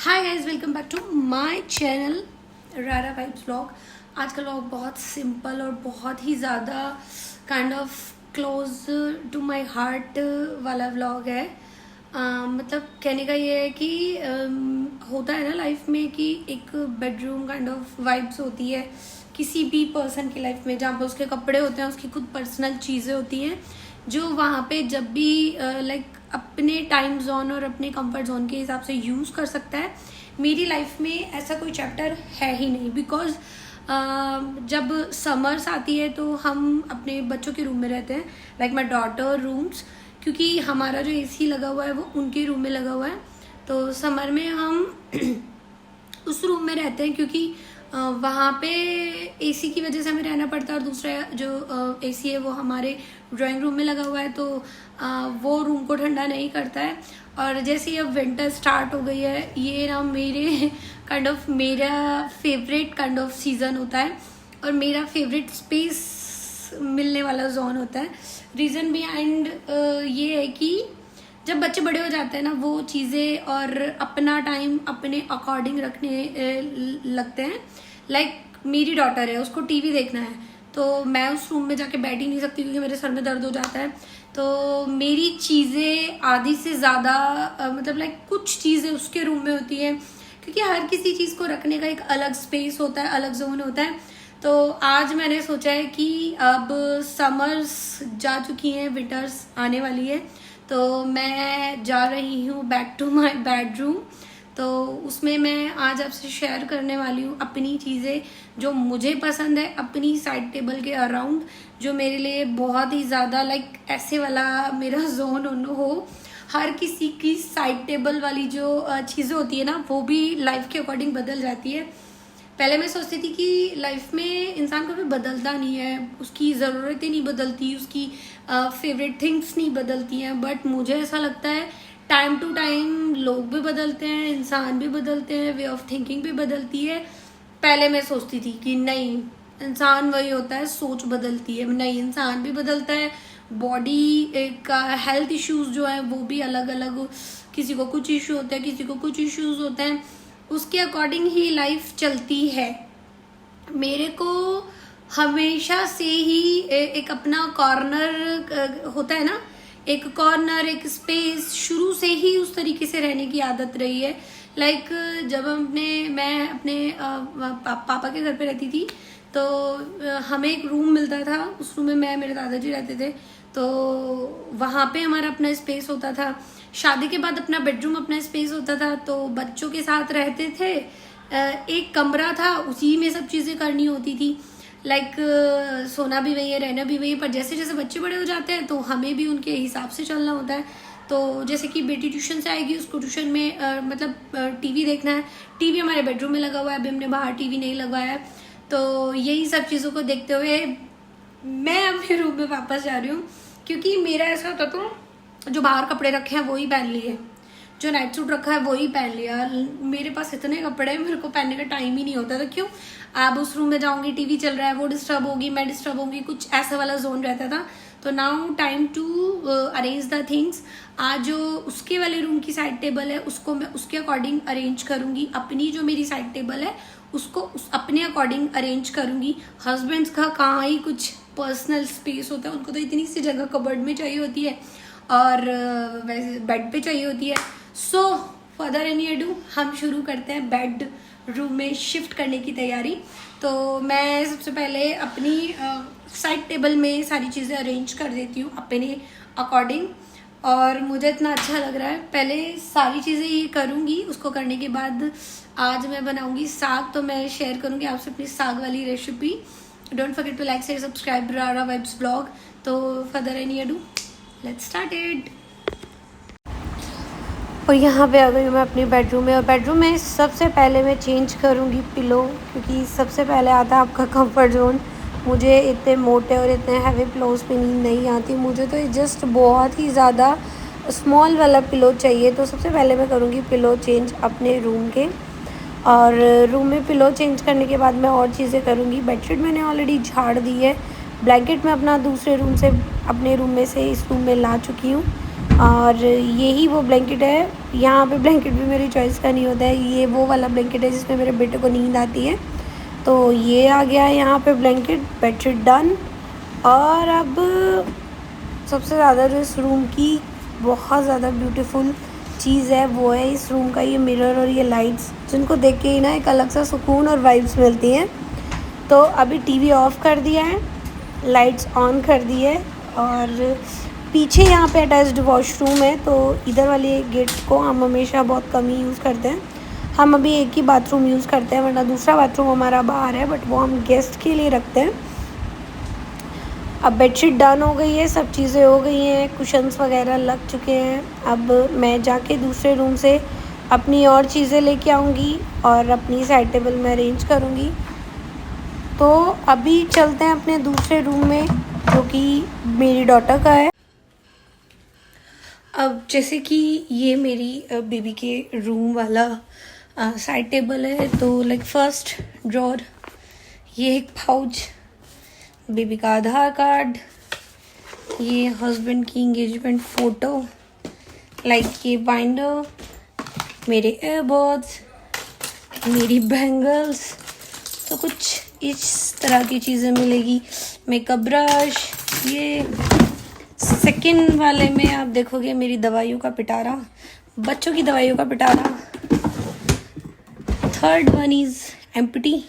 Hi guys, welcome back to my channel Rara Vibes vlog. आज का vlog बहुत simple और बहुत ही ज़्यादा kind of close to my heart वाला व्लॉग है। मतलब कहने का ये है कि होता है ना लाइफ में कि एक बेडरूम काइंड ऑफ वाइब्स होती है किसी भी पर्सन की लाइफ में, जहाँ पर उसके कपड़े होते हैं, उसकी खुद पर्सनल चीज़ें होती हैं जो वहाँ पे जब भी लाइक अपने टाइम जोन और अपने कंफर्ट जोन के हिसाब से यूज़ कर सकता है। मेरी लाइफ में ऐसा कोई चैप्टर है ही नहीं, बिकॉज जब समर्स आती है तो हम अपने बच्चों के रूम में रहते हैं, लाइक माई डॉटर रूम्स, क्योंकि हमारा जो एसी लगा हुआ है वो उनके रूम में लगा हुआ है। तो समर में हम उस रूम में रहते हैं क्योंकि वहाँ पे एसी की वजह से हमें रहना पड़ता है, और दूसरा जो एसी है वो हमारे ड्राइंग रूम में लगा हुआ है, तो वो रूम को ठंडा नहीं करता है। और जैसे ही अब विंटर स्टार्ट हो गई है, ये ना मेरे काइंड ऑफ मेरा फेवरेट काइंड ऑफ सीज़न होता है और मेरा फेवरेट स्पेस मिलने वाला जोन होता है। रीज़न बिहाइंड ये है कि जब बच्चे बड़े हो जाते हैं ना, वो चीज़ें और अपना टाइम अपने अकॉर्डिंग रखने लगते हैं। लाइक मेरी डॉटर है, उसको टीवी देखना है, तो मैं उस रूम में जाके बैठ ही नहीं सकती क्योंकि मेरे सर में दर्द हो जाता है। तो मेरी चीज़ें आधी से ज़्यादा मतलब लाइक कुछ चीज़ें उसके रूम में होती है, क्योंकि हर किसी चीज़ को रखने का एक अलग स्पेस होता है, अलग जोन होता है। तो आज मैंने सोचा है कि अब समर्स जा चुकी हैं, विंटर्स आने वाली है, तो मैं जा रही हूँ बैक टू माय बेडरूम। तो उसमें मैं आज आपसे शेयर करने वाली हूँ अपनी चीज़ें जो मुझे पसंद है, अपनी साइड टेबल के अराउंड, जो मेरे लिए बहुत ही ज़्यादा लाइक ऐसे वाला मेरा जोन हो। हर किसी की साइड टेबल वाली जो चीज़ें होती है ना, वो भी लाइफ के अकॉर्डिंग बदल जाती है। पहले मैं सोचती थी कि लाइफ में इंसान कभी बदलता नहीं है, उसकी ज़रूरतें नहीं बदलती, उसकी फेवरेट थिंग्स नहीं बदलती हैं, बट मुझे ऐसा लगता है टाइम टू टाइम लोग भी बदलते हैं, इंसान भी बदलते हैं, वे ऑफ थिंकिंग भी बदलती है। पहले मैं सोचती थी कि नहीं, इंसान वही होता है, सोच बदलती है। नहीं, इंसान भी बदलता है, बॉडी का हेल्थ इश्यूज जो है वो भी अलग अलग, किसी को कुछ इशू होता है, किसी को कुछ इश्यूज होते हैं, उसके अकॉर्डिंग ही लाइफ चलती है। मेरे को हमेशा से ही एक अपना कॉर्नर होता है ना, एक कॉर्नर, एक स्पेस, शुरू से ही उस तरीके से रहने की आदत रही है। लाइक जब मैं अपने पापा के घर पे रहती थी, तो हमें एक रूम मिलता था, उस रूम में मैं मेरे दादाजी रहते थे, तो वहाँ पे हमारा अपना स्पेस होता था। शादी के बाद अपना बेडरूम, अपना स्पेस होता था, तो बच्चों के साथ रहते थे, एक कमरा था, उसी में सब चीज़ें करनी होती थी। लाइक सोना भी वही है, रहना भी वही है, पर जैसे जैसे बच्चे बड़े हो जाते हैं तो हमें भी उनके हिसाब से चलना होता है। तो जैसे कि बेटी ट्यूशन से आएगी, उसको ट्यूशन में मतलब टीवी देखना है, टीवी हमारे बेडरूम में लगा हुआ है, अभी हमने बाहर टीवी नहीं लगवाया है। तो यही सब चीज़ों को देखते हुए मैं अपने रूम में वापस जा रही हूँ, क्योंकि मेरा ऐसा होता तो जो बाहर कपड़े रखे हैं वही पहन लिए, जो नाइट सूट रखा है वही पहन लिया। मेरे पास इतने कपड़े हैं, मेरे को पहनने का टाइम ही नहीं होता था। क्यों? अब उस रूम में जाऊंगी, टीवी चल रहा है, वो डिस्टर्ब होगी, मैं डिस्टर्ब होंगी, कुछ ऐसा वाला जोन रहता था। तो now time to arrange the things. आज जो उसके वाले रूम की साइड टेबल है, उसको मैं उसके अकॉर्डिंग अरेंज करूंगी। अपनी जो मेरी साइड टेबल है उसको अपने अकॉर्डिंग अरेंज करूंगी। हस्बैंड्स का कहाँ ही कुछ पर्सनल स्पेस होता है, उनको तो इतनी सी जगह कबर्ड में चाहिए होती है और वैसे बेड पे चाहिए होती है। सो फर्दर एनी अडू, हम शुरू करते हैं बेड रूम में शिफ्ट करने की तैयारी। तो मैं सबसे पहले अपनी साइड टेबल में सारी चीज़ें अरेंज कर देती हूँ अपने अकॉर्डिंग, और मुझे इतना अच्छा लग रहा है। पहले सारी चीज़ें ये करूँगी, उसको करने के बाद आज मैं बनाऊँगी साग, तो मैं शेयर करूँगी आपसे अपनी साग वाली recipe. Don't forget to like, share, subscribe Rara Vibes blog. तो further any ado, let's start it. और यहाँ पे आ गई मैं अपने बेडरूम में, और बेडरूम में सबसे पहले मैं चेंज करूँगी पिलो, क्योंकि सबसे पहले आता है आपका कंफर्ट जोन। मुझे इतने मोटे और इतने हैवी पिलोज पे नींद नहीं आती, मुझे तो जस्ट बहुत ही ज़्यादा स्मॉल वाला पिलो चाहिए। तो सबसे पहले मैं करूँगी पिलो चेंज अपने रूम के, और रूम में पिलो चेंज करने के बाद मैं और चीज़ें करूँगी। बेडशीट मैंने ऑलरेडी झाड़ दी है, ब्लैंकेट मैं अपना दूसरे रूम से, अपने रूम में से इस रूम में ला चुकी हूँ। और यही वो ब्लैंकेट है। यहाँ पे ब्लैंकेट भी मेरी चॉइस का नहीं होता है, ये वो वाला ब्लैंकेट है जिसमें मेरे बेटे को नींद आती है। तो ये आ गया है यहाँ पे ब्लैंकेट, बेडशीट डन। और अब सबसे ज़्यादा जो इस रूम की बहुत ज़्यादा ब्यूटीफुल चीज़ है वो है इस रूम का ये मिरर और ये लाइट्स, जिनको देख के ही ना एक अलग सा सुकून और वाइब्स मिलती हैं। तो अभी टीवी ऑफ़ कर दिया है, लाइट्स ऑन कर दी है, और पीछे यहाँ पे अटैच्ड वॉशरूम है। तो इधर वाले गेट को हम हमेशा बहुत कम ही यूज़ करते हैं। हम अभी एक ही बाथरूम यूज़ करते हैं, वरना दूसरा बाथरूम हमारा बाहर है, बट वो हम गेस्ट के लिए रखते हैं। अब बेडशीट डन हो गई है, सब चीज़ें हो गई हैं, कुशन्स वगैरह लग चुके हैं। अब मैं जाके दूसरे रूम से अपनी और चीज़ें लेके आऊँगी और अपनी साइड टेबल में अरेंज करूँगी। तो अभी चलते हैं अपने दूसरे रूम में, जो कि मेरी डॉटर का है। अब जैसे कि ये मेरी बेबी के रूम वाला साइड टेबल है, तो लाइक फर्स्ट ड्रॉर, ये एक पाउच, बेबी का आधार कार्ड, ये हस्बैंड की इंगेजमेंट फ़ोटो, लाइक ये बाइंडर, मेरे एयरबड्स, मेरी बैंगल्स, तो कुछ इस तरह की चीज़ें मिलेगी। मेकअप ब्रश, ये सेकंड वाले में आप देखोगे मेरी दवाइयों का पिटारा, बच्चों की दवाइयों का पिटारा। थर्ड वन इज़ एम्प्टी,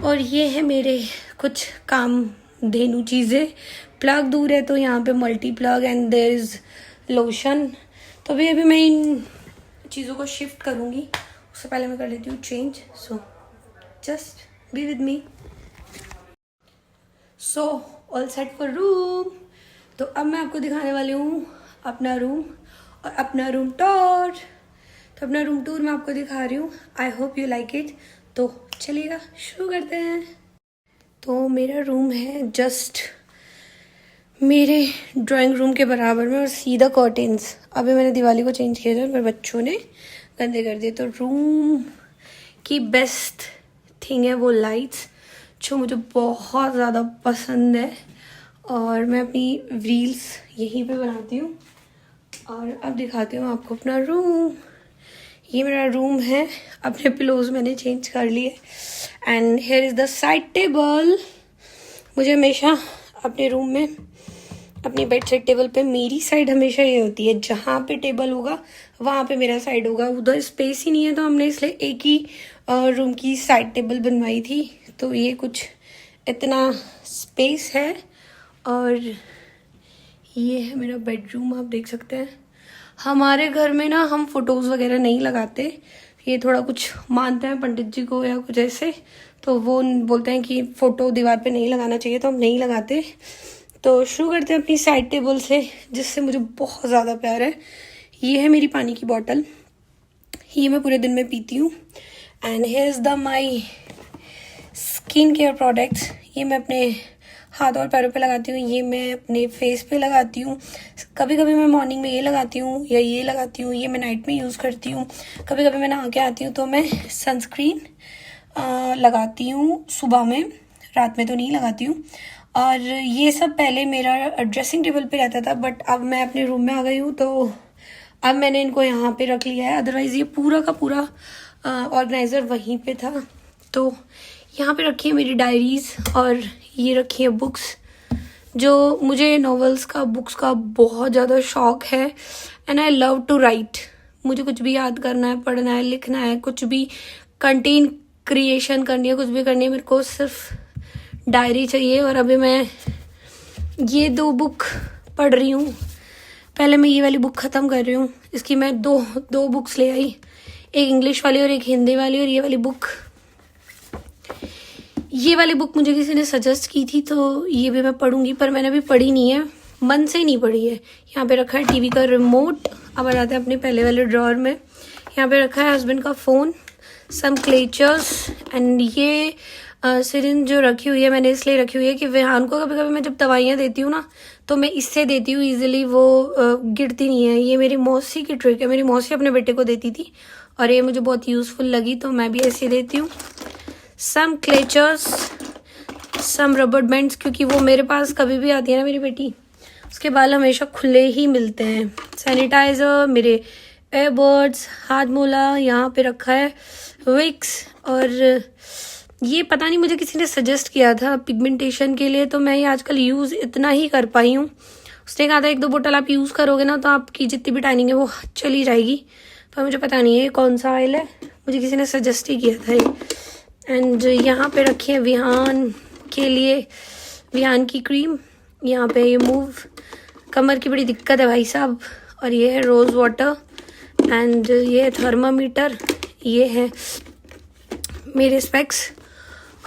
और ये है मेरे कुछ काम धेनु चीज़ें। प्लग दूर है तो यहाँ पे multi plug and there is lotion. तो अभी मैं इन चीज़ों को शिफ्ट करूँगी, उससे पहले मैं कर लेती हूँ change. So just be with me. So all set for room. तो अब मैं आपको दिखाने वाली हूँ अपना रूम और अपना रूम टूर। तो अपना रूम टूर मैं आपको दिखा रही हूँ। I hope you like it. तो चलिएगा शुरू करते हैं। तो मेरा रूम है जस्ट मेरे ड्राइंग रूम के बराबर में, और सीधा कर्टेंस। अभी मैंने दिवाली को चेंज किया था, मेरे बच्चों ने गंदे कर दिए। तो रूम की बेस्ट थिंग है वो लाइट्स, जो मुझे बहुत ज़्यादा पसंद है, और मैं अपनी रील्स यहीं पे बनाती हूँ। और अब दिखाती हूँ आपको अपना रूम। ये मेरा रूम है, अपने पिलोज मैंने चेंज कर लिए, and here is the side table. मुझे हमेशा अपने रूम में अपनी बेड साइड टेबल पे मेरी साइड हमेशा ये होती है, जहाँ पे टेबल होगा वहाँ पे मेरा साइड होगा। उधर स्पेस ही नहीं है, तो हमने इसलिए एक ही रूम की साइड टेबल बनवाई थी। तो ये कुछ इतना स्पेस है, और ये है मेरा बेडरूम, आप देख सकते हैं। हमारे घर में ना हम फोटोज़ वगैरह नहीं लगाते, ये थोड़ा कुछ मानते हैं पंडित जी को या कुछ ऐसे, तो वो बोलते हैं कि फ़ोटो दीवार पे नहीं लगाना चाहिए, तो हम नहीं लगाते। तो शुरू करते हैं अपनी साइड टेबल से, जिससे मुझे बहुत ज़्यादा प्यार है। ये है मेरी पानी की बॉटल, ये मैं पूरे दिन में पीती हूँ। And here is the my skin care products, ये मैं अपने हाथ और पैरों पे लगाती हूँ, ये मैं अपने फेस पे लगाती हूँ। कभी कभी मैं मॉर्निंग में ये लगाती हूँ या ये लगाती हूँ, ये मैं नाइट में यूज़ करती हूँ। कभी कभी मैं नहा के आती हूँ तो मैं सनस्क्रीन लगाती हूँ सुबह में, रात में तो नहीं लगाती हूँ। और ये सब पहले मेरा ड्रेसिंग टेबल पे रहता था, बट अब मैं अपने रूम में आ गई हूँ, तो अब मैंने इनको यहाँ पे रख लिया है। अदरवाइज़ ये पूरा का पूरा ऑर्गेनाइज़र वहीं पे था। तो यहाँ पे रखी है मेरी डायरीज़, और ये रखी है बुक्स, जो मुझे नॉवेल्स का, बुक्स का बहुत ज़्यादा शौक है। And I love to write. मुझे कुछ भी याद करना है, पढ़ना है, लिखना है, कुछ भी कंटेंट क्रिएशन करनी है, कुछ भी करनी है, मेरे को सिर्फ डायरी चाहिए। और अभी मैं ये 2 बुक पढ़ रही हूँ। पहले मैं ये वाली बुक ख़त्म कर रही हूँ। इसकी मैं दो बुक्स ले आई, एक इंग्लिश वाली और एक हिंदी वाली। और ये वाली बुक मुझे किसी ने सजेस्ट की थी, तो ये भी मैं पढ़ूंगी, पर मैंने अभी पढ़ी नहीं है, मन से नहीं पढ़ी है। यहाँ पे रखा है टीवी का रिमोट। अब आ जाते हैं अपने पहले वाले ड्रॉअर में। यहाँ पे रखा है हस्बैंड का फ़ोन, सम क्लेचर्स, एंड ये सिरिंज जो रखी हुई है मैंने इसलिए रखी हुई है कि विहान को कभी कभी मैं जब दवाइयाँ देती हूँ ना, तो मैं इससे देती हूँ ईजिली, वो गिरती नहीं है। ये मेरी मौसी की ट्रिक है, मेरी मौसी अपने बेटे को देती थी, और ये मुझे बहुत यूज़फुल लगी, तो मैं भी ऐसे देती हूँ। सम क्लेचर्स, सम रबर बैंड्स, क्योंकि वो मेरे पास कभी भी आती है ना मेरी बेटी, उसके बाल हमेशा खुले ही मिलते हैं। सैनिटाइज़र, मेरे एयरबड्स, हाथ मोला यहाँ पे रखा है, विक्स, और ये पता नहीं मुझे किसी ने सजेस्ट किया था पिगमेंटेशन के लिए, तो मैं ये आजकल यूज़ इतना ही कर पाई हूँ। उसने कहा था 1-2 बोतल आप यूज़ करोगे ना तो आपकी जितनी भी टाइनिंग है वो चली जाएगी। तो मुझे पता नहीं है कौन सा ऑयल है, मुझे किसी ने सजेस्ट ही किया था ये। एंड यहाँ पे रखी है विहान के लिए विहान की क्रीम। यहाँ पे ये मूव, कमर की बड़ी दिक्कत है भाई साहब। और ये है रोज़ वाटर, एंड ये है थर्मामीटर, ये है मेरे स्पेक्स।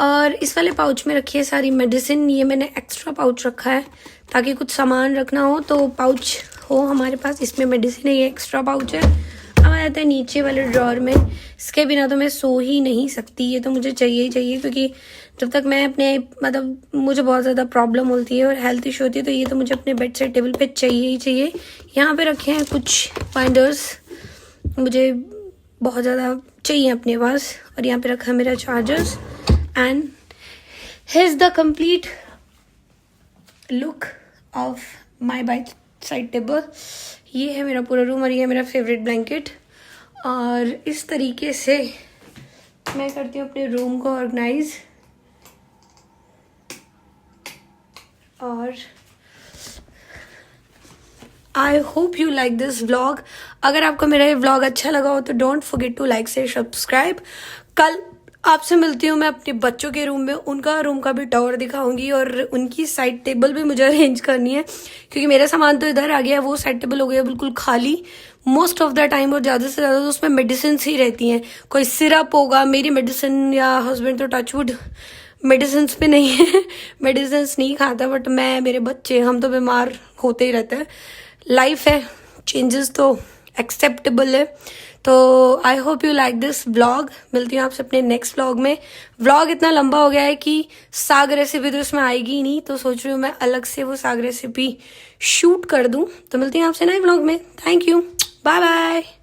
और इस वाले पाउच में रखी है सारी मेडिसिन। ये मैंने एक्स्ट्रा पाउच रखा है ताकि कुछ सामान रखना हो तो पाउच हो हमारे पास। इसमें मेडिसिन है, ये एक्स्ट्रा पाउच है। अब आ जाता है नीचे वाले ड्रॉर में। इसके बिना तो मैं सो ही नहीं सकती, ये तो मुझे चाहिए ही चाहिए, क्योंकि जब तक मैं अपने मतलब मुझे बहुत ज़्यादा प्रॉब्लम होती है और हेल्थ इशू होती है तो ये तो मुझे अपने बेड साइड टेबल पे चाहिए ही चाहिए। यहाँ पे रखे हैं कुछ बाइंडर्स, मुझे बहुत ज़्यादा चाहिए अपने पास। और यहाँ पे रखा है मेरा chargers, and here's the complete look of my bedside table। ये है मेरा पूरा रूम और ये है मेरा फेवरेट ब्लैंकेट। और इस तरीके से मैं करती हूँ अपने रूम को ऑर्गेनाइज। और I hope you like this vlog. अगर आपको मेरा ये व्लॉग अच्छा लगा हो तो डोंट फॉरगेट टू लाइक से सब्सक्राइब। कल आपसे मिलती हूँ मैं अपने बच्चों के रूम में, उनका रूम का भी टॉवर दिखाऊंगी और उनकी साइड टेबल भी मुझे अरेंज करनी है, क्योंकि मेरा सामान तो इधर आ गया, वो साइड टेबल हो गया बिल्कुल खाली मोस्ट ऑफ द टाइम। और ज़्यादा से ज़्यादा तो उसमें मेडिसिन ही रहती हैं, कोई सिरप होगा, मेरी मेडिसिन, या हस्बैंड तो टचवुड मेडिसिन पे नहीं है, मेडिसिन नहीं खाता, बट मैं, मेरे बच्चे, हम तो बीमार होते ही रहते हैं। लाइफ है, चेंजेस तो एक्सेप्टेबल है। तो I hope you like this vlog. मिलती हूँ आपसे अपने नेक्स्ट व्लॉग में। व्लॉग इतना लंबा हो गया है कि साग रेसिपी तो इसमें आएगी ही नहीं, तो सोच रही हूँ मैं अलग से वो साग रेसिपी शूट कर दूँ। तो मिलती हूँ आपसे नए व्लॉग में। Thank you, bye bye.